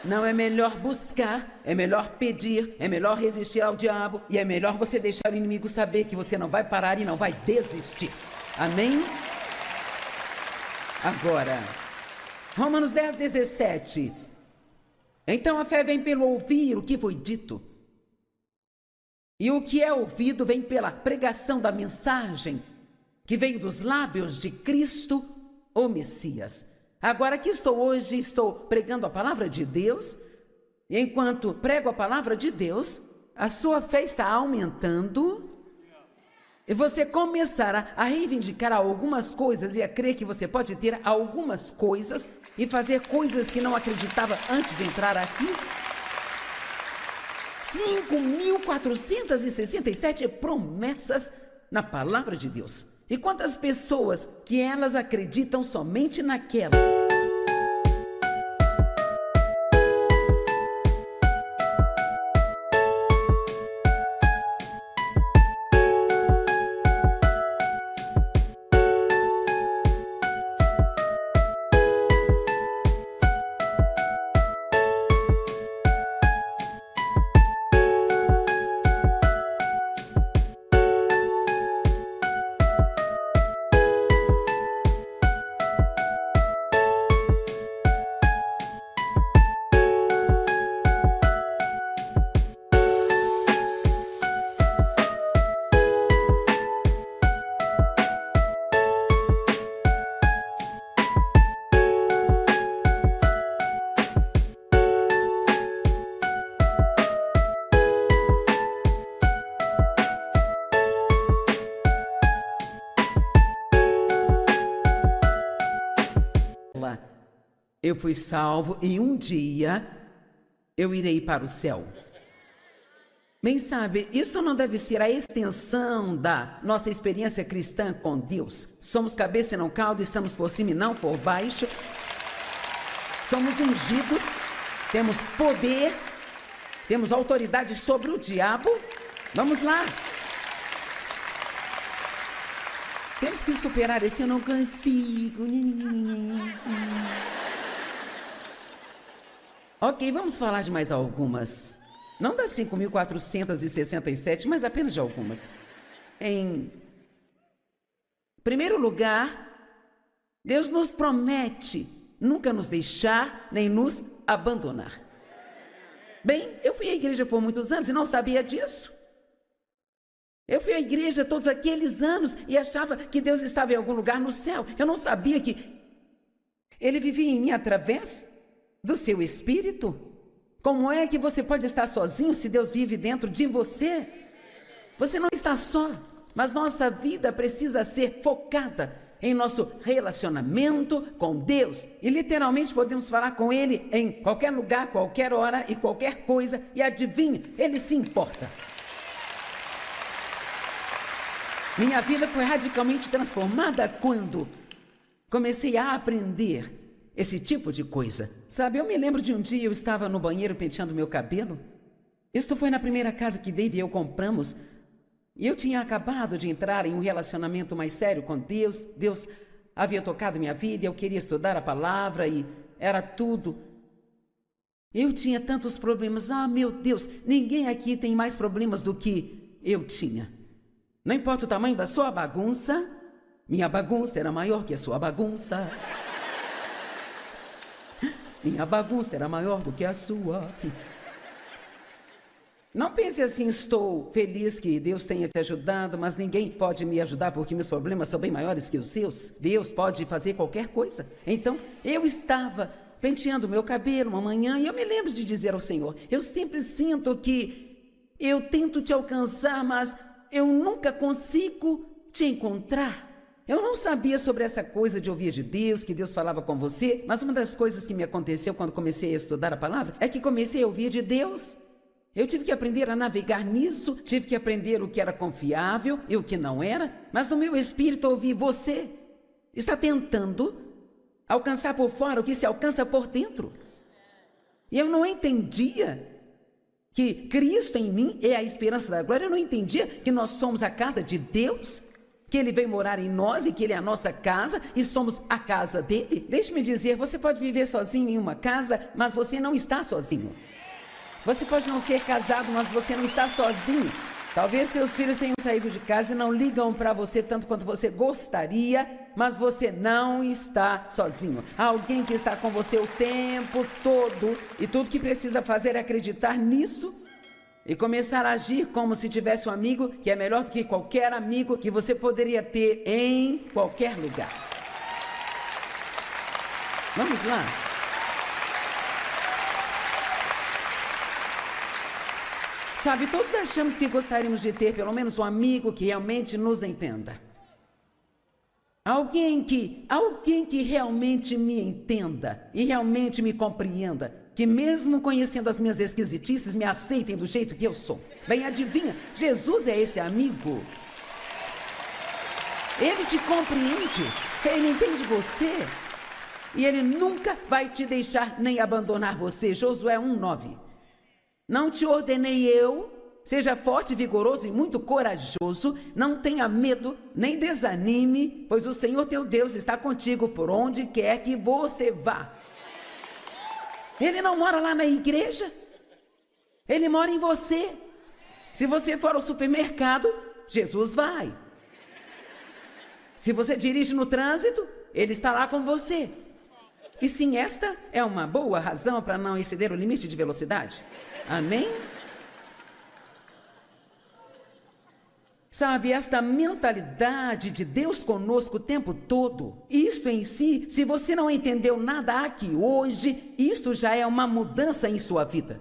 Não, é melhor buscar, é melhor pedir, é melhor resistir ao diabo e é melhor você deixar o inimigo saber que você não vai parar e não vai desistir. Amém? Agora, Romanos 10, 17. Então a fé vem pelo ouvir o que foi dito. E o que é ouvido vem pela pregação da mensagem que veio dos lábios de Cristo, o Messias. Agora aqui estou hoje, estou pregando a palavra de Deus. E enquanto prego a palavra de Deus, a sua fé está aumentando. E você começará a reivindicar algumas coisas e a crer que você pode ter algumas coisas e fazer coisas que não acreditava antes de entrar aqui. 5.467 promessas na palavra de Deus. E quantas pessoas que elas acreditam somente naquela? Eu fui salvo e um dia eu irei para o céu. Bem, sabe, isso não deve ser a extensão da nossa experiência cristã com Deus. Somos cabeça e não cauda, estamos por cima e não por baixo. Somos ungidos, temos poder, temos autoridade sobre o diabo. Vamos lá. Temos que superar esse eu não consigo. Ok, vamos falar de mais algumas. Não das 5.467, mas apenas de algumas. Em primeiro lugar, Deus nos promete nunca nos deixar nem nos abandonar. Bem, eu fui à igreja por muitos anos e não sabia disso. Eu fui à igreja todos aqueles anos e achava que Deus estava em algum lugar no céu. Eu não sabia que Ele vivia em mim através do seu espírito. Como é que você pode estar sozinho se Deus vive dentro de você? Você não está só, mas nossa vida precisa ser focada em nosso relacionamento com Deus. E literalmente podemos falar com Ele em qualquer lugar, qualquer hora e qualquer coisa. E adivinha, Ele se importa. Minha vida foi radicalmente transformada quando comecei a aprender esse tipo de coisa. Sabe, eu me lembro de um dia eu estava no banheiro penteando meu cabelo. Isto foi na primeira casa que Dave e eu compramos. E eu tinha acabado de entrar em um relacionamento mais sério com Deus. Deus havia tocado minha vida, eu queria estudar a palavra e era tudo. Eu tinha tantos problemas. Ah, meu Deus, ninguém aqui tem mais problemas do que eu tinha. Não importa o tamanho da sua bagunça, minha bagunça era maior que a sua bagunça. Minha bagunça era maior do que a sua. Não pense assim, estou feliz que Deus tenha te ajudado, mas ninguém pode me ajudar porque meus problemas são bem maiores que os seus. Deus pode fazer qualquer coisa. Então, eu estava penteando meu cabelo uma manhã e eu me lembro de dizer ao Senhor, eu sempre sinto que eu tento te alcançar, mas eu nunca consigo te encontrar. Eu não sabia sobre essa coisa de ouvir de Deus, que Deus falava com você, mas uma das coisas que me aconteceu quando comecei a estudar a palavra é que comecei a ouvir de Deus. Eu tive que aprender a navegar nisso, tive que aprender o que era confiável e o que não era, mas no meu espírito eu ouvi, você está tentando alcançar por fora o que se alcança por dentro. E eu não entendia que Cristo em mim é a esperança da glória, eu não entendia que nós somos a casa de Deus, que Ele vem morar em nós e que Ele é a nossa casa e somos a casa dEle. Deixe-me dizer, você pode viver sozinho em uma casa, mas você não está sozinho. Você pode não ser casado, mas você não está sozinho. Talvez seus filhos tenham saído de casa e não ligam para você tanto quanto você gostaria, mas você não está sozinho. Há alguém que está com você o tempo todo e tudo que precisa fazer é acreditar nisso e começar a agir como se tivesse um amigo que é melhor do que qualquer amigo que você poderia ter em qualquer lugar. Vamos lá. Sabe, todos achamos que gostaríamos de ter pelo menos um amigo que realmente nos entenda. Alguém que realmente me entenda e realmente me compreenda, que mesmo conhecendo as minhas esquisitices, me aceitem do jeito que eu sou. Bem, adivinha, Jesus é esse amigo. Ele te compreende, ele entende você e ele nunca vai te deixar nem abandonar você. Josué 1:9. Não te ordenei eu, seja forte, vigoroso e muito corajoso, não tenha medo, nem desanime, pois o Senhor teu Deus está contigo por onde quer que você vá. Ele não mora lá na igreja, ele mora em você. Se você for ao supermercado, Jesus vai. Se você dirige no trânsito, ele está lá com você. E sim, esta é uma boa razão para não exceder o limite de velocidade. Amém? Sabe, esta mentalidade de Deus conosco o tempo todo, isto em si, se você não entendeu nada aqui hoje, isto já é uma mudança em sua vida.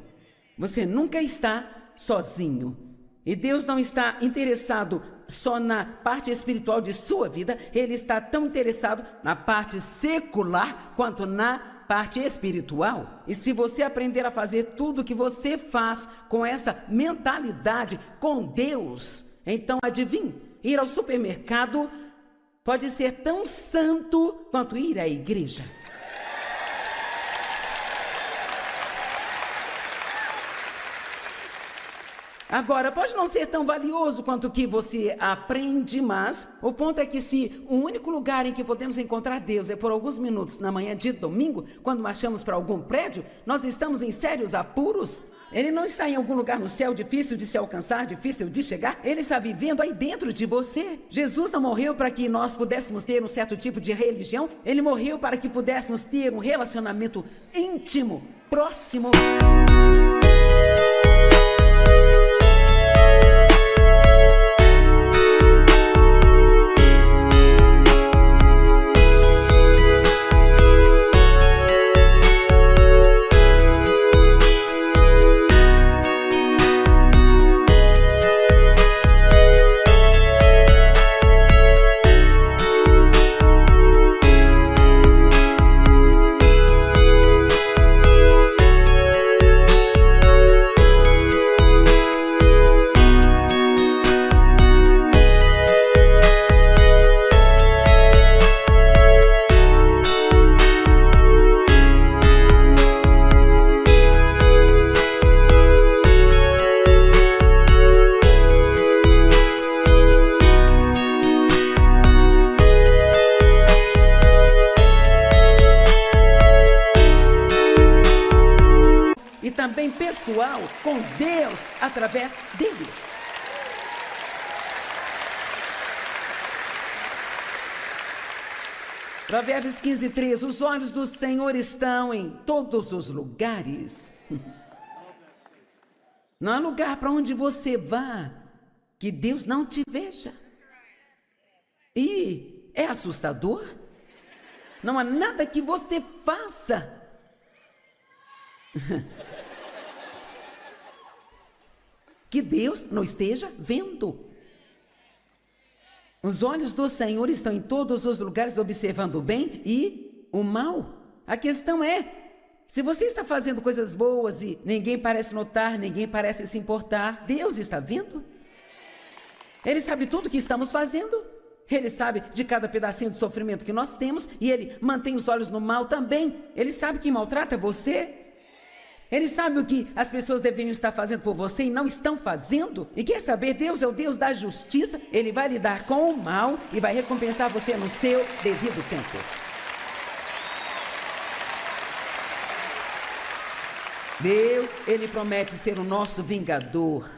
Você nunca está sozinho. E Deus não está interessado só na parte espiritual de sua vida, Ele está tão interessado na parte secular quanto na parte espiritual. E se você aprender a fazer tudo o que você faz com essa mentalidade com Deus, então adivinhe, ir ao supermercado pode ser tão santo quanto ir à igreja. Agora, pode não ser tão valioso quanto o que você aprende, mas o ponto é que se o único lugar em que podemos encontrar Deus é por alguns minutos na manhã de domingo, quando marchamos para algum prédio, nós estamos em sérios apuros. Ele não está em algum lugar no céu difícil de se alcançar, difícil de chegar. Ele está vivendo aí dentro de você. Jesus não morreu para que nós pudéssemos ter um certo tipo de religião. Ele morreu para que pudéssemos ter um relacionamento íntimo, próximo. Também pessoal com Deus através dele. Provérbios 15:3. Os olhos do Senhor estão em todos os lugares. Não há lugar para onde você vá que Deus não te veja. E é assustador. Não há nada que você faça que Deus não esteja vendo. Os olhos do Senhor estão em todos os lugares, observando o bem e o mal. A questão é, se você está fazendo coisas boas e ninguém parece notar, ninguém parece se importar, Deus está vendo? Ele sabe tudo o que estamos fazendo. Ele sabe de cada pedacinho de sofrimento que nós temos e Ele mantém os olhos no mal também. Ele sabe que maltrata você. Ele sabe o que as pessoas deveriam estar fazendo por você e não estão fazendo. E quer saber, Deus é o Deus da justiça. Ele vai lidar com o mal e vai recompensar você no seu devido tempo. Deus, Ele promete ser o nosso vingador.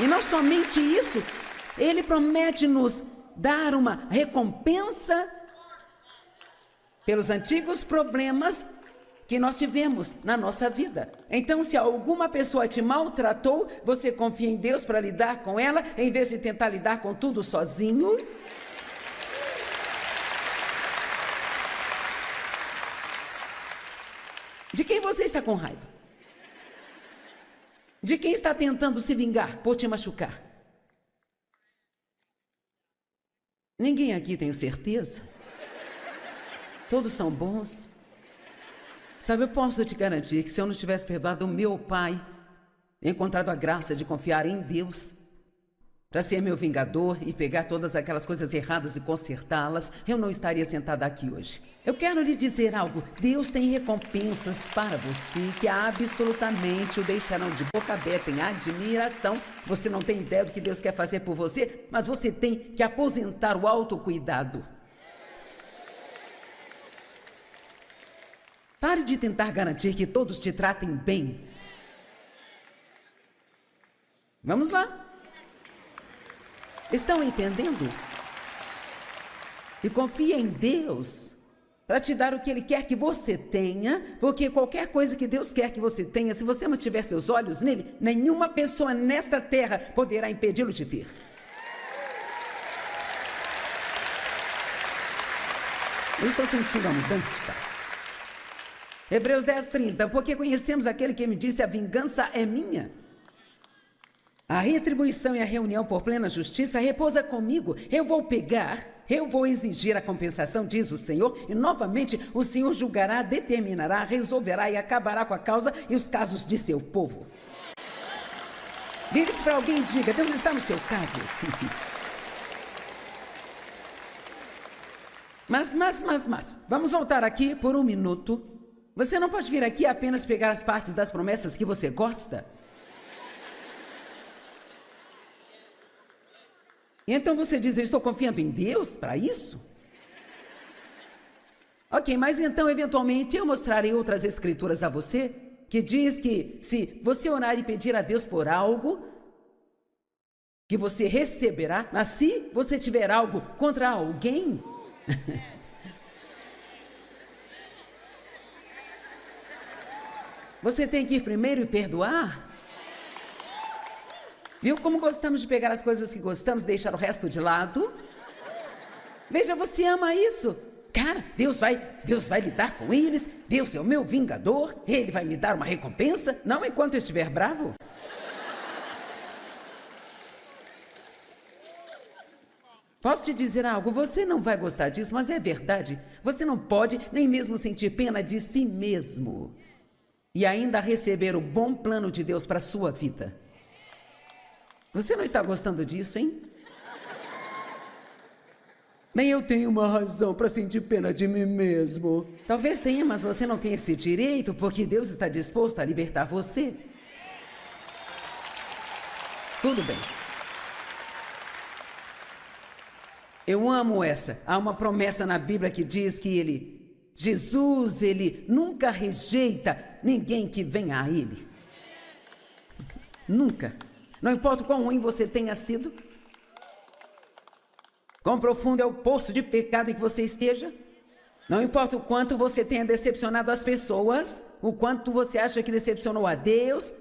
E não somente isso, Ele promete nos dar uma recompensa pelos antigos problemas que nós tivemos na nossa vida. Então, se alguma pessoa te maltratou, você confia em Deus para lidar com ela, em vez de tentar lidar com tudo sozinho? De quem você está com raiva? De quem está tentando se vingar por te machucar? Ninguém aqui tem certeza. Todos são bons. Sabe, eu posso te garantir que se eu não tivesse perdoado o meu pai, encontrado a graça de confiar em Deus para ser meu vingador e pegar todas aquelas coisas erradas e consertá-las, eu não estaria sentada aqui hoje. Eu quero lhe dizer algo. Deus tem recompensas para você que absolutamente o deixarão de boca aberta em admiração. Você não tem ideia do que Deus quer fazer por você, mas você tem que aposentar o autocuidado. Pare de tentar garantir que todos te tratem bem. Vamos lá. Estão entendendo? E confie em Deus para te dar o que Ele quer que você tenha, porque qualquer coisa que Deus quer que você tenha, se você mantiver seus olhos nele, nenhuma pessoa nesta terra poderá impedi-lo de ter. Eu estou sentindo a mudança. Hebreus 10:30, porque conhecemos aquele que me disse, a vingança é minha. A retribuição e a reunião por plena justiça repousa comigo. Eu vou pegar, eu vou exigir a compensação, diz o Senhor, e novamente o Senhor julgará, determinará, resolverá e acabará com a causa e os casos de seu povo. Vire-se para alguém e diga, Deus está no seu caso. Mas, vamos voltar aqui por um minuto. Você não pode vir aqui apenas pegar as partes das promessas que você gosta. E então você diz, eu estou confiando em Deus para isso? Ok, mas então eventualmente eu mostrarei outras escrituras a você, que diz que se você orar e pedir a Deus por algo, que você receberá, mas se você tiver algo contra alguém... Você tem que ir primeiro e perdoar? Viu como gostamos de pegar as coisas que gostamos e deixar o resto de lado? Veja, você ama isso. Cara, Deus vai lidar com eles. Deus é o meu vingador. Ele vai me dar uma recompensa, não enquanto eu estiver bravo. Posso te dizer algo? Você não vai gostar disso, mas é verdade. Você não pode nem mesmo sentir pena de si mesmo e ainda receber o bom plano de Deus para a sua vida. Você não está gostando disso, hein? Nem eu tenho uma razão para sentir pena de mim mesmo. Talvez tenha, mas você não tem esse direito, porque Deus está disposto a libertar você. Tudo bem. Eu amo essa. Há uma promessa na Bíblia que diz que Jesus, ele nunca rejeita ninguém que venha a ele. Nunca. Não importa o quão ruim você tenha sido, quão profundo é o poço de pecado em que você esteja, não importa o quanto você tenha decepcionado as pessoas, o quanto você acha que decepcionou a Deus,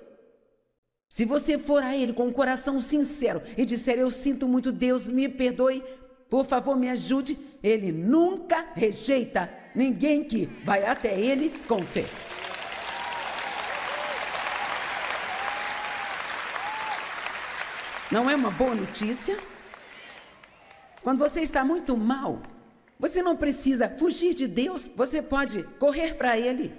se você for a Ele com um coração sincero e disser, eu sinto muito, Deus me perdoe, por favor me ajude, Ele nunca rejeita ninguém que vai até Ele com fé. Não é uma boa notícia? Quando você está muito mal, você não precisa fugir de Deus, você pode correr para Ele.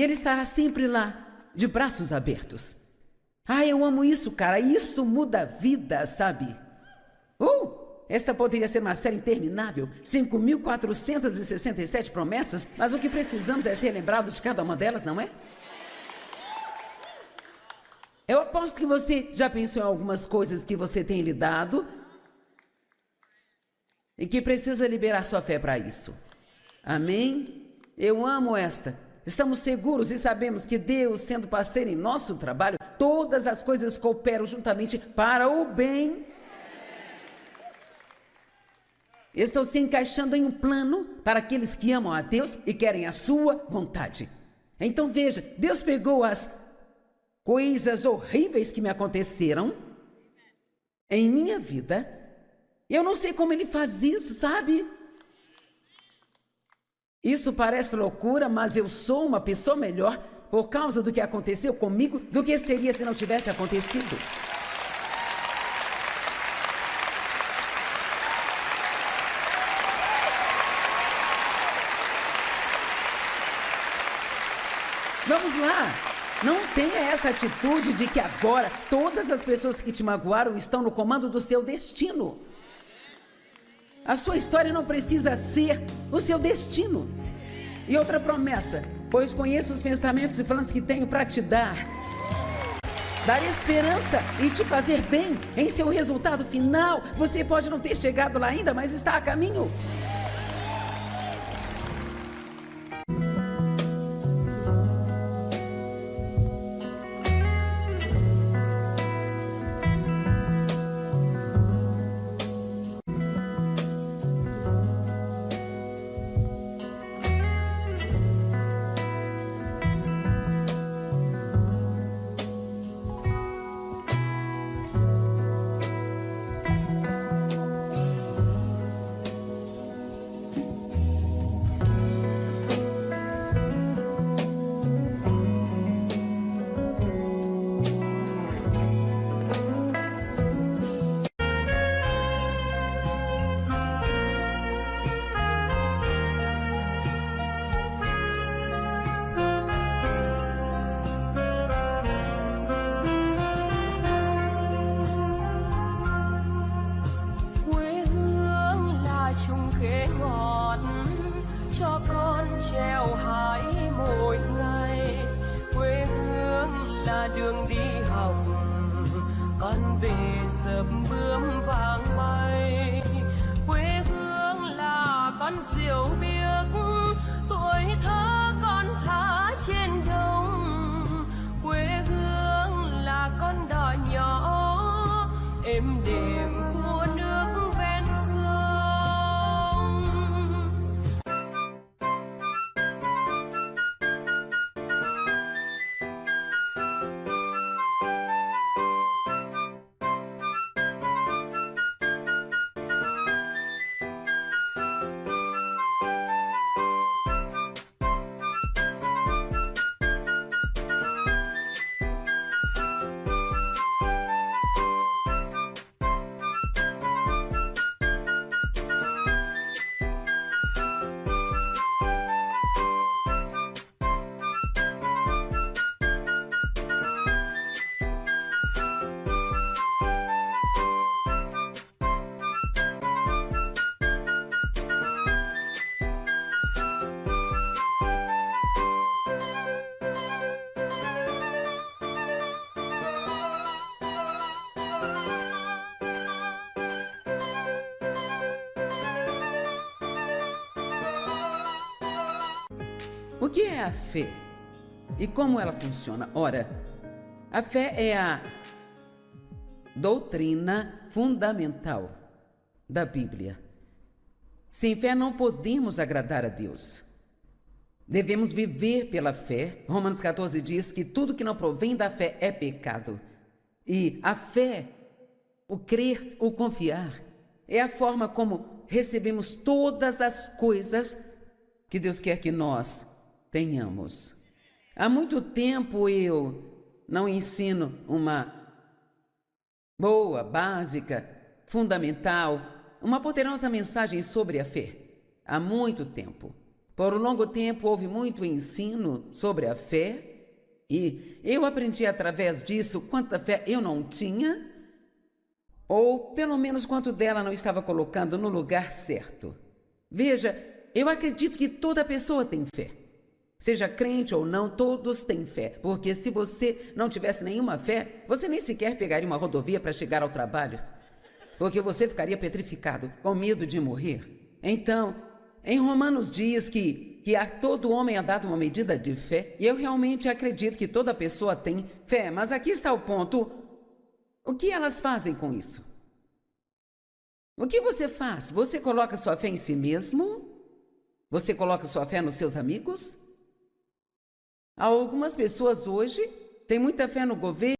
Ele estará sempre lá, de braços abertos. Ah, eu amo isso, cara. Isso muda a vida, sabe? Esta poderia ser uma série interminável. 5.467 promessas, mas o que precisamos é ser lembrados de cada uma delas, não é? Eu aposto que você já pensou em algumas coisas que você tem lidado e que precisa liberar sua fé para isso. Amém? Eu amo esta. Estamos seguros e sabemos que Deus, sendo parceiro em nosso trabalho, todas as coisas cooperam juntamente para o bem. Estão se encaixando em um plano para aqueles que amam a Deus e querem a sua vontade. Então veja, Deus pegou as coisas horríveis que me aconteceram em minha vida. Eu não sei como Ele faz isso, sabe? Isso parece loucura, mas eu sou uma pessoa melhor por causa do que aconteceu comigo do que seria se não tivesse acontecido. Vamos lá. Não tenha essa atitude de que agora todas as pessoas que te magoaram estão no comando do seu destino. A sua história não precisa ser o seu destino. E outra promessa, pois conheço os pensamentos e planos que tenho para te dar esperança e te fazer bem em seu resultado final. Você pode não ter chegado lá ainda, mas está a caminho. Đường đi học con về sớm bướm vàng bay, quê hương là con diều biếc tuổi thơ con thả trên đồng, quê hương là con đò nhỏ êm đềm của nước ven sông. O que é a fé? E como ela funciona? Ora, a fé é a doutrina fundamental da Bíblia. Sem fé não podemos agradar a Deus. Devemos viver pela fé. Romanos 14 diz que tudo que não provém da fé é pecado. E a fé, o crer, o confiar, é a forma como recebemos todas as coisas que Deus quer que nós tenhamos. Há muito tempo eu não ensino uma boa, básica, fundamental, uma poderosa mensagem sobre a fé. Há muito tempo. Por um longo tempo houve muito ensino sobre a fé e eu aprendi através disso quanta fé eu não tinha, ou pelo menos quanto dela não estava colocando no lugar certo. Veja, eu acredito que toda pessoa tem fé. Seja crente ou não, todos têm fé, porque se você não tivesse nenhuma fé, você nem sequer pegaria uma rodovia para chegar ao trabalho, porque você ficaria petrificado, com medo de morrer. Então, em Romanos diz que a todo homem é dado uma medida de fé, e eu realmente acredito que toda pessoa tem fé, mas aqui está o ponto: o que elas fazem com isso? O que você faz? Você coloca sua fé em si mesmo? Você coloca sua fé nos seus amigos? Algumas pessoas hoje têm muita fé no governo